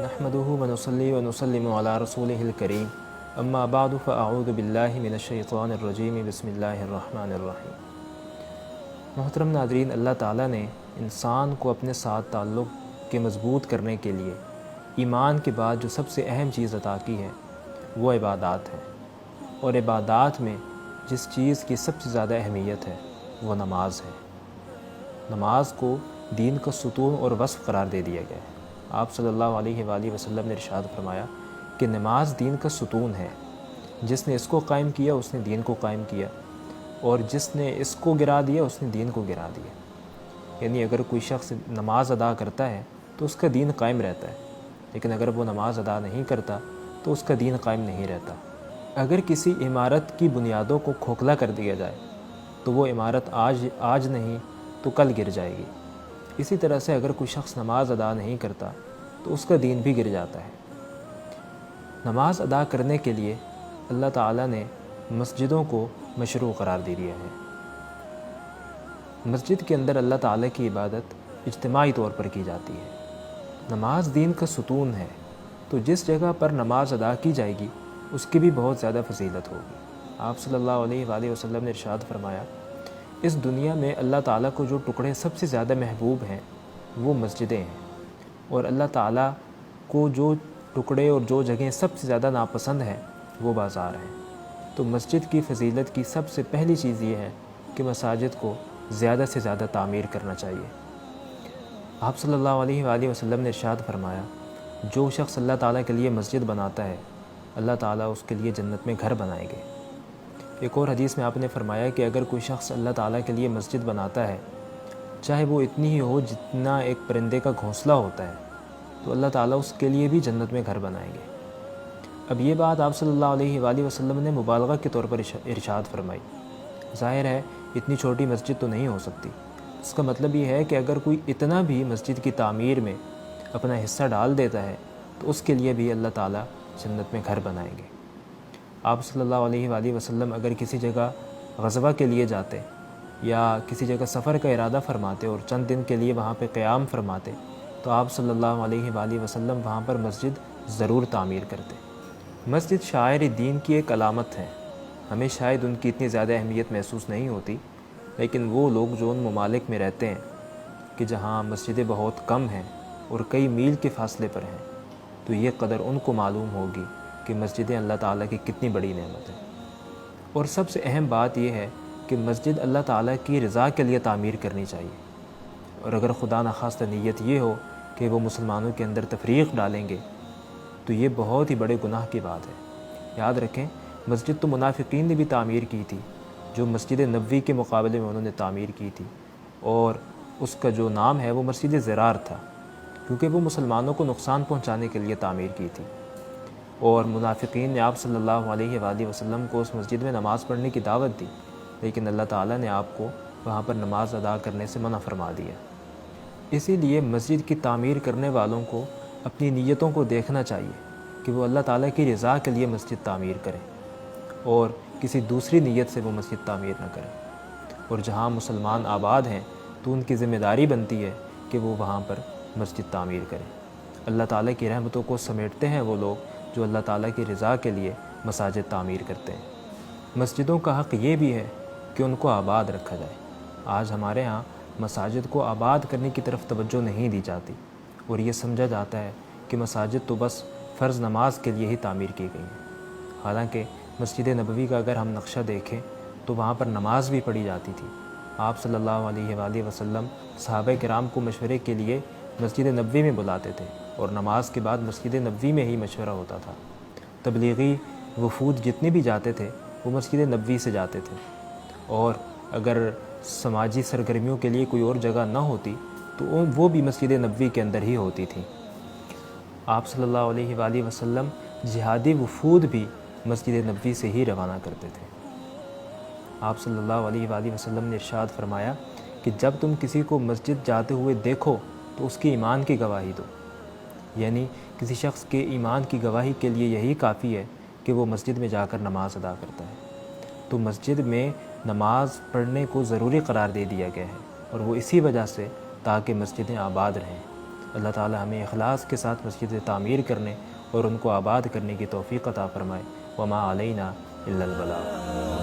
نحمده ونصلي ونسلم على رسوله الكريم اما بعد فاعوذ باللہ من الشیطان الرجیم بسم اللہ الرحمن الرحیم۔ محترم ناظرین، اللہ تعالیٰ نے انسان کو اپنے ساتھ تعلق کے مضبوط کرنے کے لیے ایمان کے بعد جو سب سے اہم چیز عطا کی ہے وہ عبادات ہے، اور عبادات میں جس چیز کی سب سے زیادہ اہمیت ہے وہ نماز ہے۔ نماز کو دین کا ستون اور وصف قرار دے دیا گیا ہے۔ آپ صلی اللہ علیہ وآلہ وسلم نے ارشاد فرمایا کہ نماز دین کا ستون ہے، جس نے اس کو قائم کیا اس نے دین کو قائم کیا، اور جس نے اس کو گرا دیا اس نے دین کو گرا دیا۔ یعنی اگر کوئی شخص نماز ادا کرتا ہے تو اس کا دین قائم رہتا ہے، لیکن اگر وہ نماز ادا نہیں کرتا تو اس کا دین قائم نہیں رہتا۔ اگر کسی عمارت کی بنیادوں کو کھوکھلا کر دیا جائے تو وہ عمارت آج نہیں تو کل گر جائے گی۔ اسی طرح سے اگر کوئی شخص نماز ادا نہیں کرتا تو اس کا دین بھی گر جاتا ہے۔ نماز ادا کرنے کے لیے اللہ تعالیٰ نے مسجدوں کو مشروع قرار دے دیا ہے۔ مسجد کے اندر اللہ تعالیٰ کی عبادت اجتماعی طور پر کی جاتی ہے۔ نماز دین کا ستون ہے، تو جس جگہ پر نماز ادا کی جائے گی اس کی بھی بہت زیادہ فضیلت ہوگی۔ آپ صلی اللہ علیہ وآلہ وسلم نے ارشاد فرمایا، اس دنیا میں اللہ تعالیٰ کو جو ٹکڑے سب سے زیادہ محبوب ہیں وہ مسجدیں ہیں، اور اللہ تعالیٰ کو جو ٹکڑے اور جو جگہیں سب سے زیادہ ناپسند ہیں وہ بازار ہیں۔ تو مسجد کی فضیلت کی سب سے پہلی چیز یہ ہے کہ مساجد کو زیادہ سے زیادہ تعمیر کرنا چاہیے۔ آپ صلی اللہ علیہ وآلہ وسلم نے ارشاد فرمایا، جو شخص اللہ تعالیٰ کے لیے مسجد بناتا ہے اللہ تعالیٰ اس کے لیے جنت میں گھر بنائیں گے۔ ایک اور حدیث میں آپ نے فرمایا کہ اگر کوئی شخص اللہ تعالیٰ کے لیے مسجد بناتا ہے، چاہے وہ اتنی ہی ہو جتنا ایک پرندے کا گھونسلہ ہوتا ہے، تو اللہ تعالیٰ اس کے لیے بھی جنت میں گھر بنائیں گے۔ اب یہ بات آپ صلی اللہ علیہ وآلہ وسلم نے مبالغہ کے طور پر ارشاد فرمائی۔ ظاہر ہے اتنی چھوٹی مسجد تو نہیں ہو سکتی۔ اس کا مطلب یہ ہے کہ اگر کوئی اتنا بھی مسجد کی تعمیر میں اپنا حصہ ڈال دیتا ہے تو اس کے لیے بھی اللہ تعالیٰ جنت میں گھر بنائیں گے۔ آپ صلی اللہ علیہ وآلہ وسلم اگر کسی جگہ غزوہ کے لیے جاتے یا کسی جگہ سفر کا ارادہ فرماتے اور چند دن کے لیے وہاں پہ قیام فرماتے تو آپ صلی اللہ علیہ وآلہ وسلم وہاں پر مسجد ضرور تعمیر کرتے۔ مسجد شاعر دین کی ایک علامت ہے۔ ہمیں شاید ان کی اتنی زیادہ اہمیت محسوس نہیں ہوتی، لیکن وہ لوگ جو ان ممالک میں رہتے ہیں کہ جہاں مسجدیں بہت کم ہیں اور کئی میل کے فاصلے پر ہیں، تو یہ قدر ان کو معلوم ہوگی کہ مسجدیں اللہ تعالیٰ کی کتنی بڑی نعمت ہیں۔ اور سب سے اہم بات یہ ہے کہ مسجد اللہ تعالیٰ کی رضا کے لیے تعمیر کرنی چاہیے، اور اگر خدا نخواستہ نیت یہ ہو کہ وہ مسلمانوں کے اندر تفریق ڈالیں گے تو یہ بہت ہی بڑے گناہ کی بات ہے۔ یاد رکھیں، مسجد تو منافقین نے بھی تعمیر کی تھی، جو مسجد نبوی کے مقابلے میں انہوں نے تعمیر کی تھی، اور اس کا جو نام ہے وہ مسجد ضرار تھا، کیونکہ وہ مسلمانوں کو نقصان پہنچانے کے لیے تعمیر کی تھی۔ اور منافقین نے آپ صلی اللہ علیہ وآلہ وسلم کو اس مسجد میں نماز پڑھنے کی دعوت دی، لیکن اللہ تعالیٰ نے آپ کو وہاں پر نماز ادا کرنے سے منع فرما دیا۔ اسی لیے مسجد کی تعمیر کرنے والوں کو اپنی نیتوں کو دیکھنا چاہیے کہ وہ اللہ تعالیٰ کی رضا کے لیے مسجد تعمیر کریں، اور کسی دوسری نیت سے وہ مسجد تعمیر نہ کریں۔ اور جہاں مسلمان آباد ہیں تو ان کی ذمہ داری بنتی ہے کہ وہ وہاں پر مسجد تعمیر کریں۔ اللہ تعالیٰ کی رحمتوں کو سمیٹتے ہیں وہ لوگ جو اللہ تعالیٰ کی رضا کے لیے مساجد تعمیر کرتے ہیں۔ مسجدوں کا حق یہ بھی ہے کہ ان کو آباد رکھا جائے۔ آج ہمارے ہاں مساجد کو آباد کرنے کی طرف توجہ نہیں دی جاتی، اور یہ سمجھا جاتا ہے کہ مساجد تو بس فرض نماز کے لیے ہی تعمیر کی گئی ہیں۔ حالانکہ مسجد نبوی کا اگر ہم نقشہ دیکھیں تو وہاں پر نماز بھی پڑھی جاتی تھی۔ آپ صلی اللہ علیہ وآلہ وسلم صحابہ کرام کو مشورے کے لیے مسجد نبوی میں بلاتے تھے، اور نماز کے بعد مسجد نبوی میں ہی مشورہ ہوتا تھا۔ تبلیغی وفود جتنے بھی جاتے تھے وہ مسجد نبوی سے جاتے تھے، اور اگر سماجی سرگرمیوں کے لیے کوئی اور جگہ نہ ہوتی تو وہ بھی مسجد نبوی کے اندر ہی ہوتی تھی۔ آپ صلی اللہ علیہ وآلہ وسلم جہادی وفود بھی مسجد نبوی سے ہی روانہ کرتے تھے۔ آپ صلی اللہ علیہ وآلہ وسلم نے ارشاد فرمایا کہ جب تم کسی کو مسجد جاتے ہوئے دیکھو تو اس کی ایمان کی گواہی دو، یعنی کسی شخص کے ایمان کی گواہی کے لیے یہی کافی ہے کہ وہ مسجد میں جا کر نماز ادا کرتا ہے۔ تو مسجد میں نماز پڑھنے کو ضروری قرار دے دیا گیا ہے، اور وہ اسی وجہ سے تاکہ مسجدیں آباد رہیں۔ اللہ تعالی ہمیں اخلاص کے ساتھ مسجدیں تعمیر کرنے اور ان کو آباد کرنے کی توفیق عطا فرمائے۔ وما علینا الا البلاغ۔